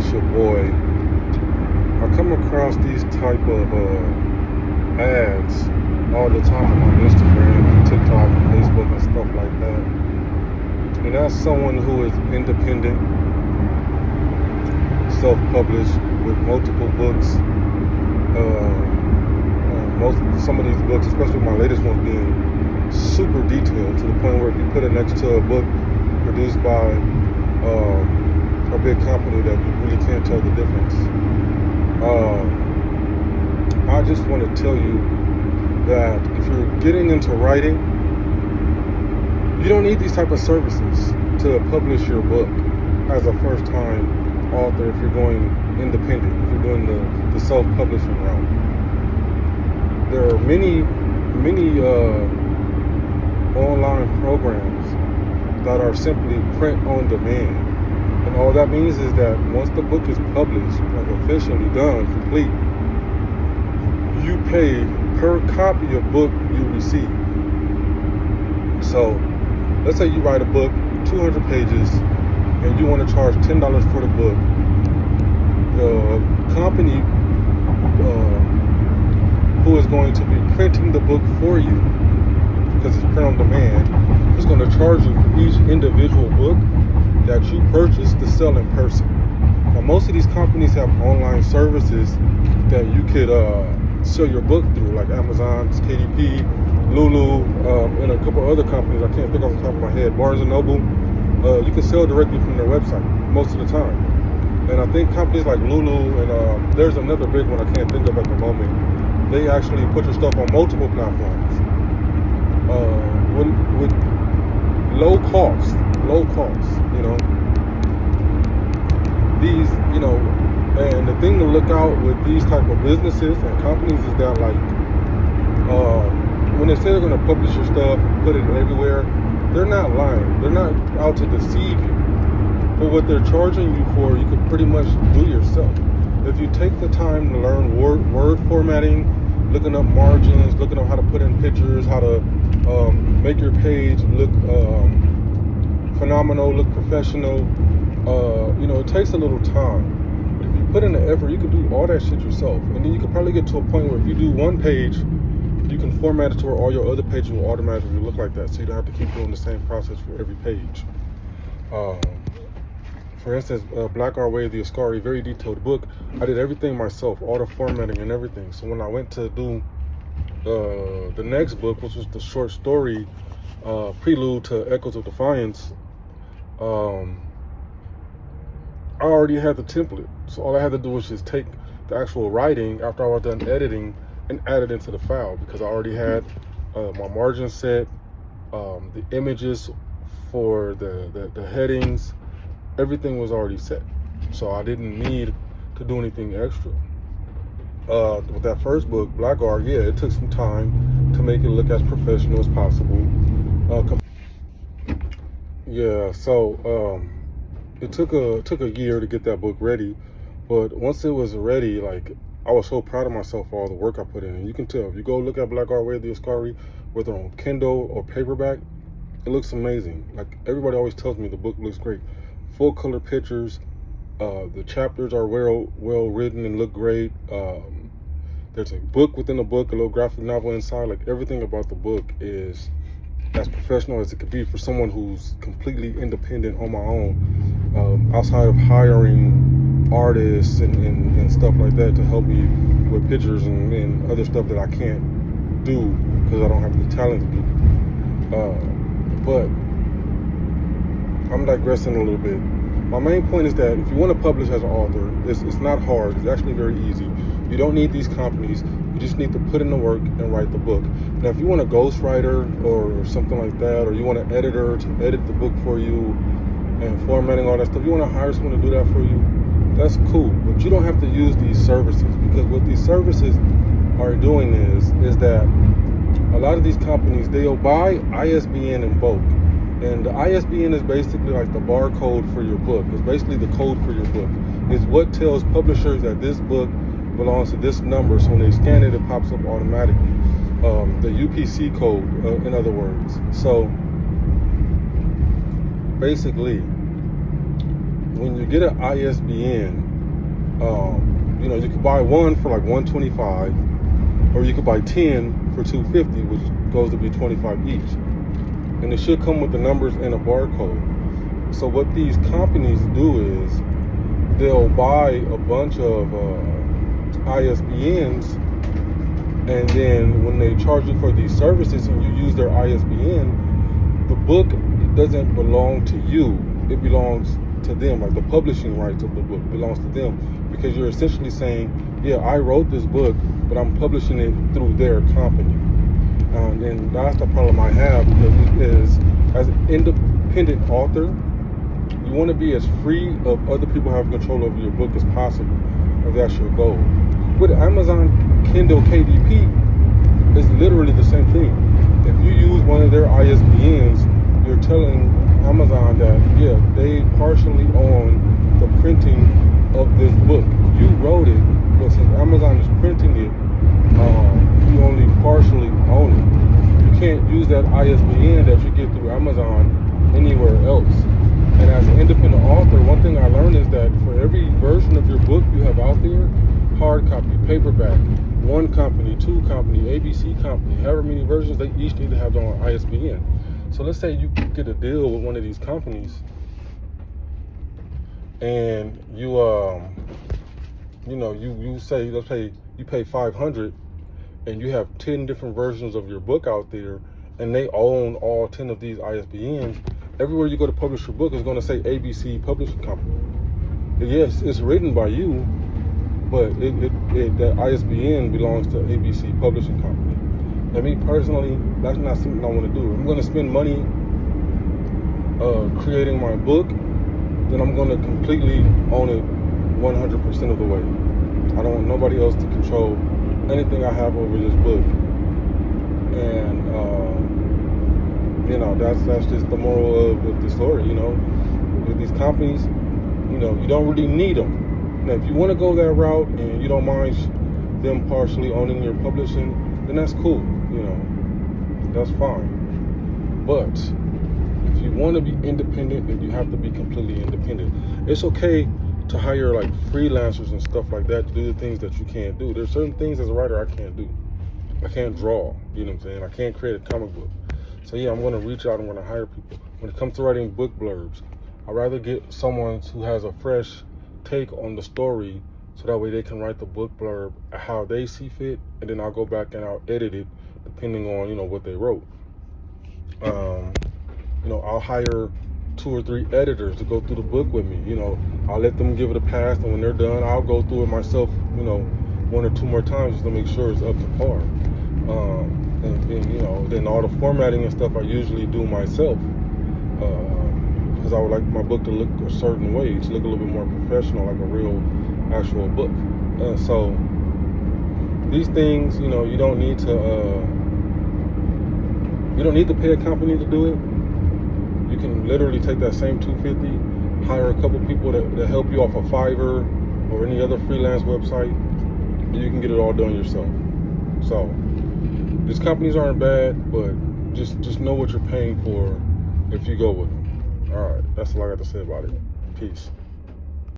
it's your boy. I come across these type of ads all the time on Instagram, TikTok, and Facebook, and stuff like that. And that's someone who is independent, self-published, with multiple books. Some of these books, especially my latest one, being super detailed to the point where if you put it next to a book produced by a big company, that you really can't tell the difference. I just want to tell you that if you're getting into writing, you don't need these type of services to publish your book as a first-time author. If you're going independent, if you're doing the self-publishing route, there are many online programs that are simply print on demand. And all that means is that once the book is published, like officially done, complete, you pay per copy of book you receive. So let's say you write a book, 200 pages, and you want to charge $10 for the book. The company who is going to be printing the book for you, because it's print on demand, is going to charge you for each individual book that you purchase to sell in person. Now, most of these companies have online services that you could sell your book through, like Amazon, KDP, Lulu, and a couple other companies I can't think off the top of my head. Barnes & Noble. You can sell directly from their website most of the time. And I think companies like Lulu and there's another big one I can't think of at the moment. They actually put your stuff on multiple platforms with low cost, you know. These, you know, and the thing to look out with these type of businesses and companies is that, like, when they say they're going to publish your stuff and put it everywhere, they're not lying. They're not out to deceive you. But what they're charging you for, you can pretty much do yourself. If you take the time to learn word formatting, looking up margins, looking up how to put in pictures, how to make your page look phenomenal, look professional, you know, it takes a little time. But if you put in the effort, you can do all that shit yourself. And then you can probably get to a point where if you do one page, you can format it to where all your other pages will automatically look like that, so you don't have to keep doing the same process for every page. For instance, Black Our Way, the Ascari, very detailed book. I did everything myself, all the formatting and everything. So when I went to do the next book, which was the short story prelude to Echoes of Defiance, I already had the template. So all I had to do was just take the actual writing after I was done editing and add it into the file, because I already had my margin set, the images for the headings. Everything was already set, so I didn't need to do anything extra. With that first book, Black Art, yeah, it took some time to make it look as professional as possible. It took a year to get that book ready, but once it was ready, like, I was so proud of myself for all the work I put in. And you can tell if you go look at Black Art Way, the Ascari, whether on Kindle or paperback, it looks amazing. Like, everybody always tells me the book looks great. Full color pictures, the chapters are well written and look great. There's a book within the book, a little graphic novel inside. Like, everything about the book is as professional as it could be for someone who's completely independent on my own, outside of hiring artists and stuff like that to help me with pictures and other stuff that I can't do because I don't have the talent to do. But I'm digressing a little bit. My main point is that if you want to publish as an author, it's not hard. It's actually very easy. You don't need these companies. You just need to put in the work and write the book. Now, if you want a ghostwriter or something like that, or you want an editor to edit the book for you and formatting, all that stuff, you want to hire someone to do that for you, that's cool. But you don't have to use these services, because what these services are doing is that a lot of these companies, they'll buy ISBN in bulk. And the ISBN is basically like the barcode for your book. It's basically the code for your book. It's what tells publishers that this book belongs to this number. So when they scan it, it pops up automatically. The UPC code, in other words. So basically, when you get an ISBN, You know, you could buy one for like $125, or you could buy 10 for $250, which goes to be $25 each. And it should come with the numbers and a barcode. So what these companies do is they'll buy a bunch of ISBNs, and then when they charge you for these services and you use their ISBN, the book doesn't belong to you. It belongs to them. Like the publishing rights of the book belongs to them, because you're essentially saying, yeah, I wrote this book, but I'm publishing it through their company. And that's the problem I have, because as an independent author, you want to be as free of other people having control over your book as possible, if that's your goal. With Amazon Kindle KDP, it's literally the same thing. If you use one of their ISBNs, you're telling Amazon that, yeah, they partially own the printing of this book. You wrote it, but since Amazon is printing it, you only partially own it. You can't use that ISBN that you get through Amazon anywhere else. And as an independent author, one thing I learned is that for every version of your book you have out there, hard copy, paperback, one company, two company, ABC company, however many versions, they each need to have their own ISBN. So let's say you get a deal with one of these companies, and you say, let's say you pay $500, and you have 10 different versions of your book out there, and they own all 10 of these ISBNs. Everywhere you go to publish your book is going to say ABC Publishing Company. Yes, it's written by you, but that ISBN belongs to ABC Publishing Company. And me personally, that's not something I want to do. I'm going to spend money creating my book, then I'm going to completely own it 100% of the way. I don't want nobody else to control anything I have over this book. And that's just the moral of the story. With these companies, you don't really need them. Now, if you want to go that route and you don't mind them partially owning your publishing, then that's cool. That's fine. But if you want to be independent, then you have to be completely independent. It's okay to hire like freelancers and stuff like that to do the things that you can't do. There's certain things as a writer I can't do. I can't draw, you know what I'm saying? I can't create a comic book. So yeah, I'm going to reach out, I'm going to hire people. When it comes to writing book blurbs, I'd rather get someone who has a fresh take on the story, so that way they can write the book blurb how they see fit, and then I'll go back and I'll edit it depending on, what they wrote. I'll hire 2 or 3 editors to go through the book with me. I'll let them give it a pass, and when they're done, I'll go through it myself, 1 or 2 more times just to make sure it's up to par. Then all the formatting and stuff I usually do myself, because I would like my book to look a certain way, to look a little bit more professional, like a real actual book. So these things, you don't need to pay a company to do it. You can literally take that same $250, hire a couple people that help you off of Fiverr or any other freelance website, and you can get it all done yourself. So these companies aren't bad, but just know what you're paying for if you go with them. All right, that's all I got to say about it. Peace.